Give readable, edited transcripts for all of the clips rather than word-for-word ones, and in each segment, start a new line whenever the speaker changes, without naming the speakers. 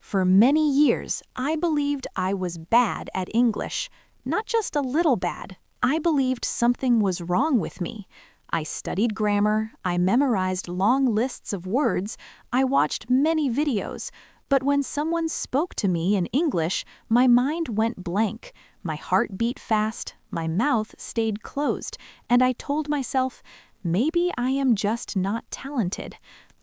For many years, I believed I was bad at English. Not just a little bad. I believed something was wrong with me. I studied grammar, I memorized long lists of words, I watched many videos, but when someone spoke to me in English, my mind went blank, my heart beat fast, my mouth stayed closed, and I told myself, maybe I am just not talented.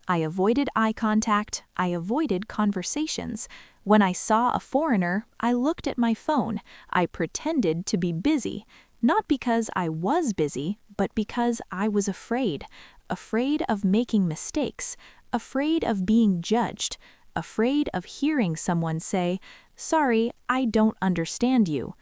I avoided eye contact, I avoided conversations. When I saw a foreigner, I looked at my phone, I pretended to be busy. Not because I was busy, but because I was afraid. Afraid of making mistakes, afraid of being judged, afraid of hearing someone say, "Sorry, I don't understand you."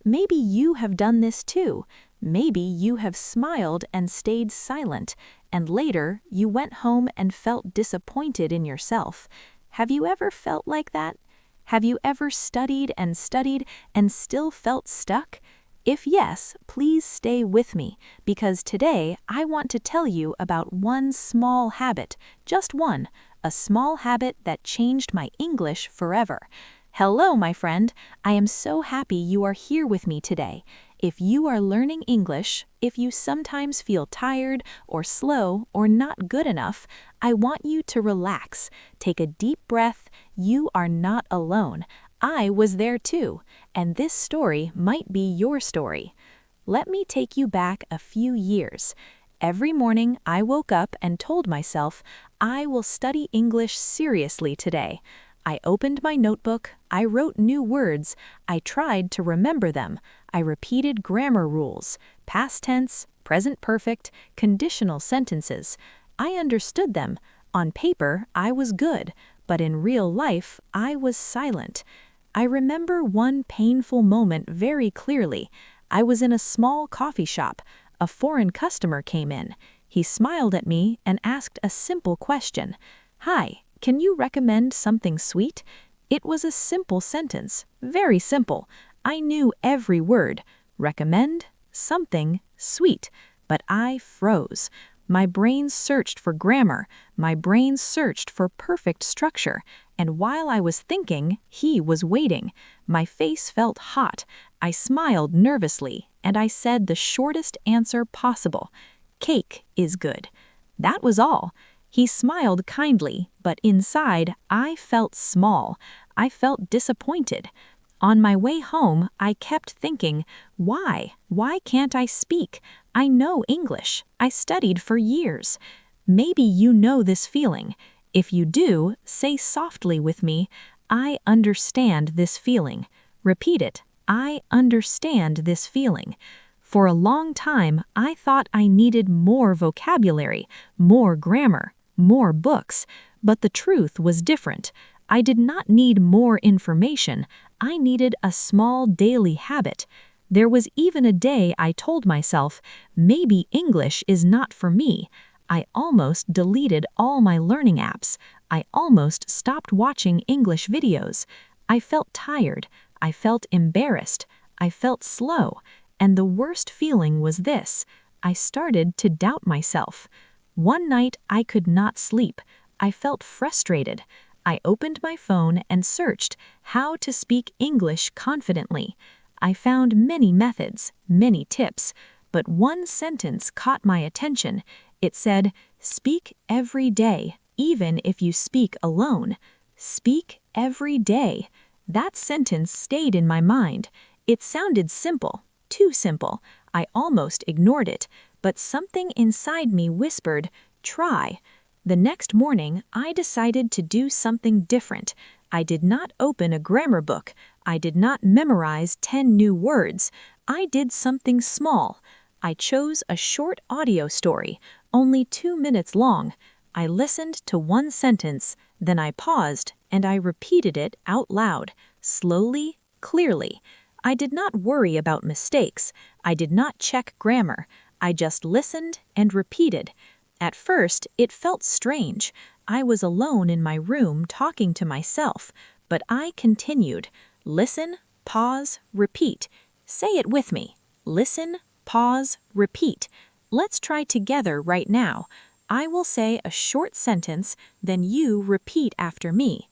Maybe you have done this too. Maybe you have smiled and stayed silent, and later you went home and felt disappointed in yourself. Have you ever felt like that? Have you ever studied and still felt stuck? If yes, please stay with me, because today I want to tell you about one small habit, just one, a small habit that changed my English forever. Hello, my friend. I am so happy you are here with me today. If you are learning English, if you sometimes feel tired or slow or not good enough, I want you to relax. Take a deep breath. You are not alone. I was there too, and this story might be your story. Let me take you back a few years. Every morning I woke up and told myself, I will study English seriously today. I opened my notebook, I wrote new words, I tried to remember them, I repeated grammar rules, past tense, present perfect, conditional sentences. I understood them. On paper, I was good, but in real life, I was silent. I remember one painful moment very clearly. I was in a small coffee shop. A foreign customer came in. He smiled at me and asked a simple question. "Hi, can you recommend something sweet?" It was a simple sentence, very simple. I knew every word. Recommend, something, sweet. But I froze. My brain searched for grammar. My brain searched for perfect structure. And while I was thinking, he was waiting. My face felt hot. I smiled nervously, and I said the shortest answer possible. Cake is good. That was all. He smiled kindly, but inside, I felt small. I felt disappointed. On my way home, I kept thinking, why? Why can't I speak? I know English. I studied for years. Maybe you know this feeling. If you do, say softly with me, I understand this feeling. Repeat it. I understand this feeling. For a long time, I thought I needed more vocabulary, more grammar, more books, but the truth was different. I did not need more information. I needed a small daily habit. There was even a day I told myself, maybe English is not for me. I almost deleted all my learning apps. I almost stopped watching English videos. I felt tired. I felt embarrassed. I felt slow. And the worst feeling was this. I started to doubt myself. One night I could not sleep. I felt frustrated. I opened my phone and searched how to speak English confidently. I found many methods, many tips, but one sentence caught my attention. It said, "Speak every day, even if you speak alone." Speak every day. That sentence stayed in my mind. It sounded simple, too simple. I almost ignored it, but something inside me whispered, try. The next morning, I decided to do something different. I did not open a grammar book. I did not memorize 10 new words. I did something small. I chose a short audio story, only 2 minutes long. I listened to one sentence, then I paused, and I repeated it out loud, slowly, clearly. I did not worry about mistakes. I did not check grammar. I just listened and repeated. At first, it felt strange. I was alone in my room talking to myself, but I continued. Listen, pause, repeat. Say it with me. Listen, pause, repeat. Let's try together right now. I will say a short sentence, then you repeat after me.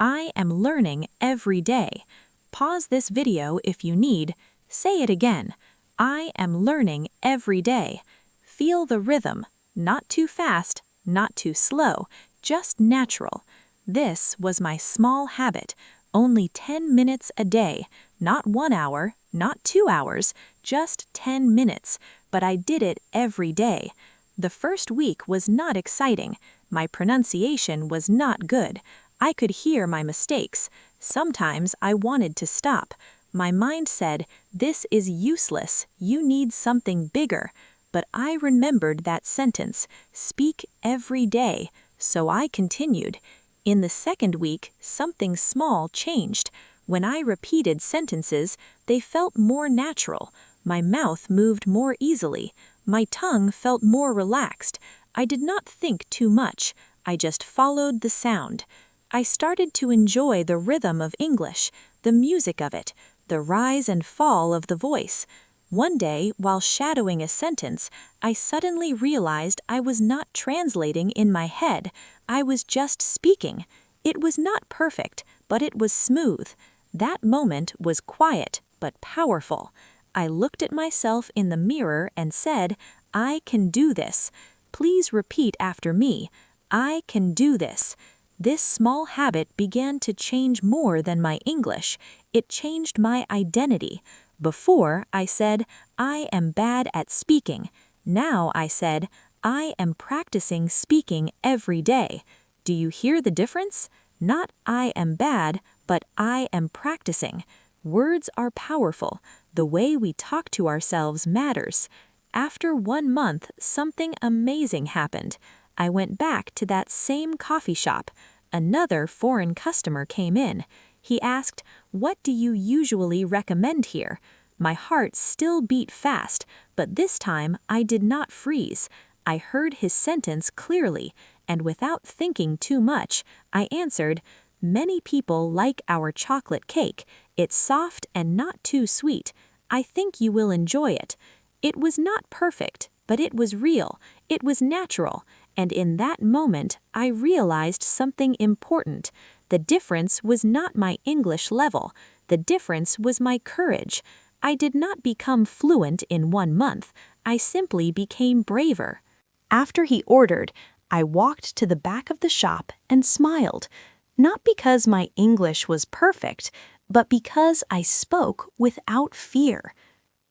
I am learning every day. Pause this video if you need. Say it again. I am learning every day. Feel the rhythm. Not too fast, not too slow, just natural. This was my small habit. Only 10 minutes a day. Not 1 hour, not 2 hours, just 10 minutes. But I did it every day. The first week was not exciting. My pronunciation was not good. I could hear my mistakes. Sometimes I wanted to stop. My mind said, "This is useless. You need something bigger." But I remembered that sentence, "Speak every day." So I continued. In the second week, something small changed. When I repeated sentences, they felt more natural. My mouth moved more easily. My tongue felt more relaxed. I did not think too much. I just followed the sound. I started to enjoy the rhythm of English, the music of it, the rise and fall of the voice. One day, while shadowing a sentence, I suddenly realized I was not translating in my head. I was just speaking. It was not perfect, but it was smooth. That moment was quiet, but powerful. I looked at myself in the mirror and said, "I can do this." Please repeat after me. I can do this. This small habit began to change more than my English. It changed my identity. Before, I said, "I am bad at speaking." Now I said, "I am practicing speaking every day." Do you hear the difference? Not "I am bad," but "I am practicing." Words are powerful. The way we talk to ourselves matters. After 1 month, something amazing happened. I went back to that same coffee shop. Another foreign customer came in. He asked, "What do you usually recommend here?" My heart still beat fast, but this time I did not freeze. I heard his sentence clearly, and without thinking too much, I answered, "Many people like our chocolate cake. It's soft and not too sweet. I think you will enjoy it." It was not perfect, but it was real. It was natural. And in that moment, I realized something important. The difference was not my English level. The difference was my courage. I did not become fluent in 1 month. I simply became braver. After he ordered, I walked to the back of the shop and smiled. Not because my English was perfect, but because I spoke without fear.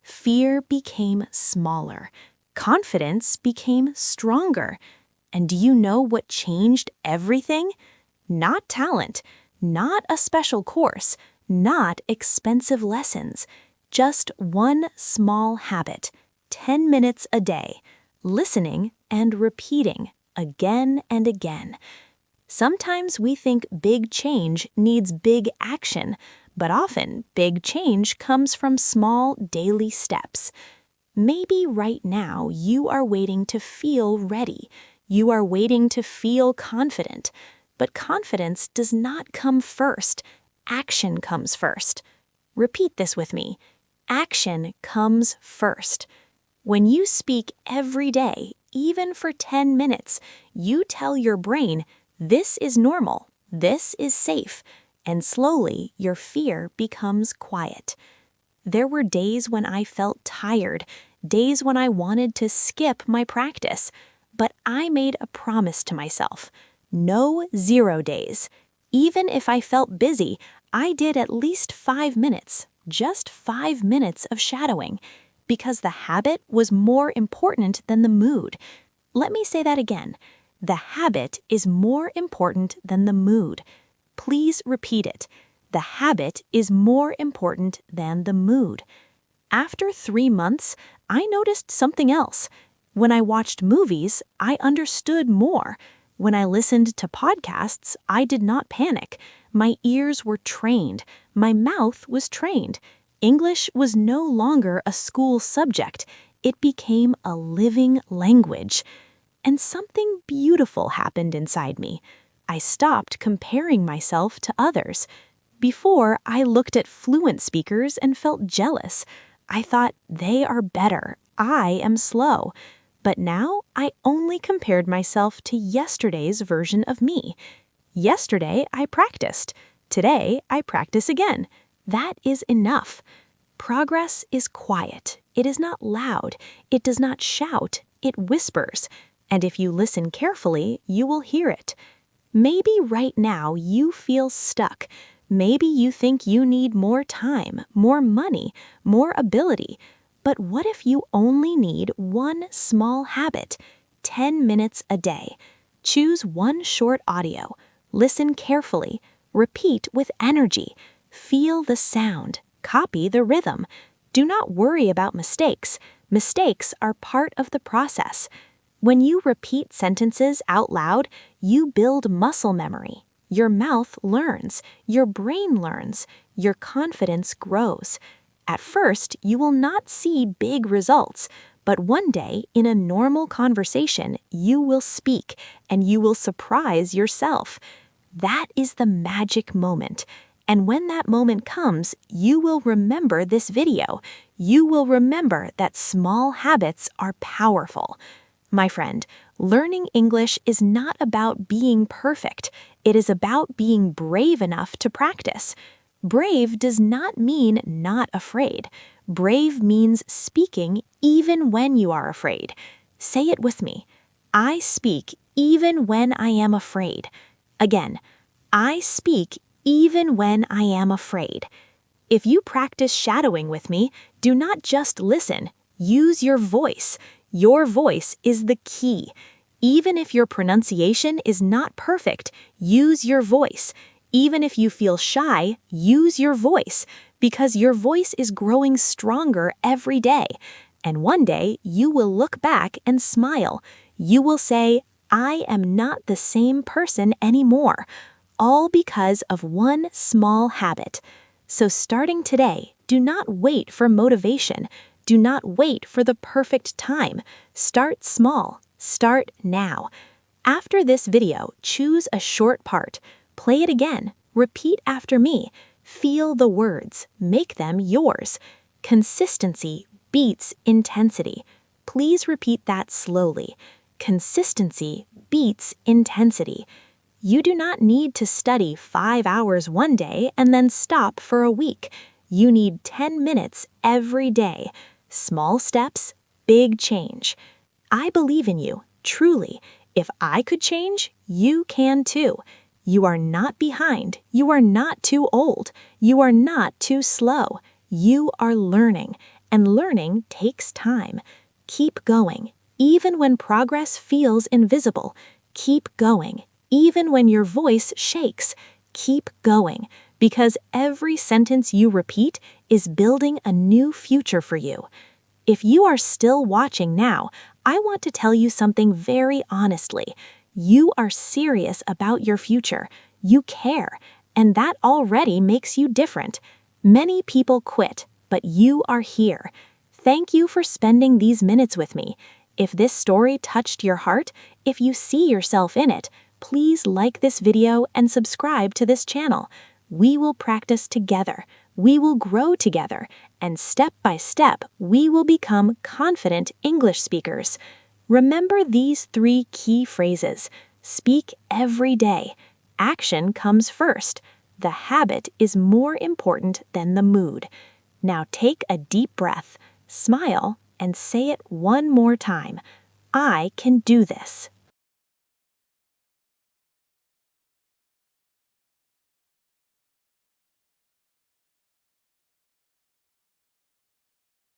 Fear became smaller. Confidence became stronger. And do you know what changed everything? Not talent, not a special course, not expensive lessons. Just one small habit, 10 minutes a day, listening and repeating again and again. Sometimes we think big change needs big action, but often big change comes from small daily steps. Maybe right now you are waiting to feel ready. You are waiting to feel confident. But confidence does not come first. Action comes first. Repeat this with me. Action comes first. When you speak every day, even for 10 minutes, you tell your brain, "This is normal, this is safe," and slowly your fear becomes quiet. There were days when I felt tired, days when I wanted to skip my practice, but I made a promise to myself. No 0 days. Even if I felt busy, I did at least 5 minutes, just 5 minutes of shadowing, because the habit was more important than the mood. Let me say that again. The habit is more important than the mood. Please repeat it. The habit is more important than the mood. After 3 months, I noticed something else. When I watched movies, I understood more. When I listened to podcasts, I did not panic. My ears were trained. My mouth was trained. English was no longer a school subject. It became a living language. And something beautiful happened inside me. I stopped comparing myself to others. Before, I looked at fluent speakers and felt jealous. I thought, they are better. I am slow. But now I only compared myself to yesterday's version of me. Yesterday, I practiced. Today, I practice again. That is enough. Progress is quiet. It is not loud. It does not shout. It whispers. And if you listen carefully, you will hear it. Maybe right now you feel stuck. Maybe you think you need more time, more money, more ability. But what if you only need one small habit? 10 minutes a day. Choose one short audio. Listen carefully. Repeat with energy. Feel the sound. Copy the rhythm. Do not worry about mistakes. Mistakes are part of the process. When you repeat sentences out loud, you build muscle memory. Your mouth learns. Your brain learns. Your confidence grows. At first, you will not see big results, but one day, in a normal conversation, you will speak, and you will surprise yourself. That is the magic moment. And when that moment comes, you will remember this video. You will remember that small habits are powerful. My friend, learning English is not about being perfect. It is about being brave enough to practice. Brave does not mean not afraid. Brave means speaking even when you are afraid. Say it with me. I speak even when I am afraid. Again, I speak even when I am afraid. If you practice shadowing with me, do not just listen. Use your voice. Your voice is the key. Even if your pronunciation is not perfect, use your voice. Even if you feel shy, use your voice, because your voice is growing stronger every day. And one day, you will look back and smile. You will say, I am not the same person anymore, all because of one small habit. So starting today, do not wait for motivation. Do not wait for the perfect time. Start small. Start now. After this video, choose a short part. Play it again. Repeat after me. Feel the words. Make them yours. Consistency beats intensity. Please repeat that slowly. Consistency beats intensity. You do not need to study 5 hours one day and then stop for a week. You need 10 minutes every day. Small steps, big change. I believe in you, truly. If I could change, you can too. You are not behind. You are not too old. You are not too slow. You are learning, and learning takes time. Keep going, even when progress feels invisible. Keep going, even when your voice shakes. Keep going, because every sentence you repeat is building a new future for you. If you are still watching now, I want to tell you something very honestly. You are serious about your future. You care, and that already makes you different. Many people quit, but you are here. Thank you for spending these minutes with me. If this story touched your heart, if you see yourself in it, please like this video and subscribe to this channel. We will practice together. We will grow together, and step by step, we will become confident English speakers. Remember these 3 key phrases. Speak every day. Action comes first. The habit is more important than the mood. Now take a deep breath, smile, and say it one more time. I can do this.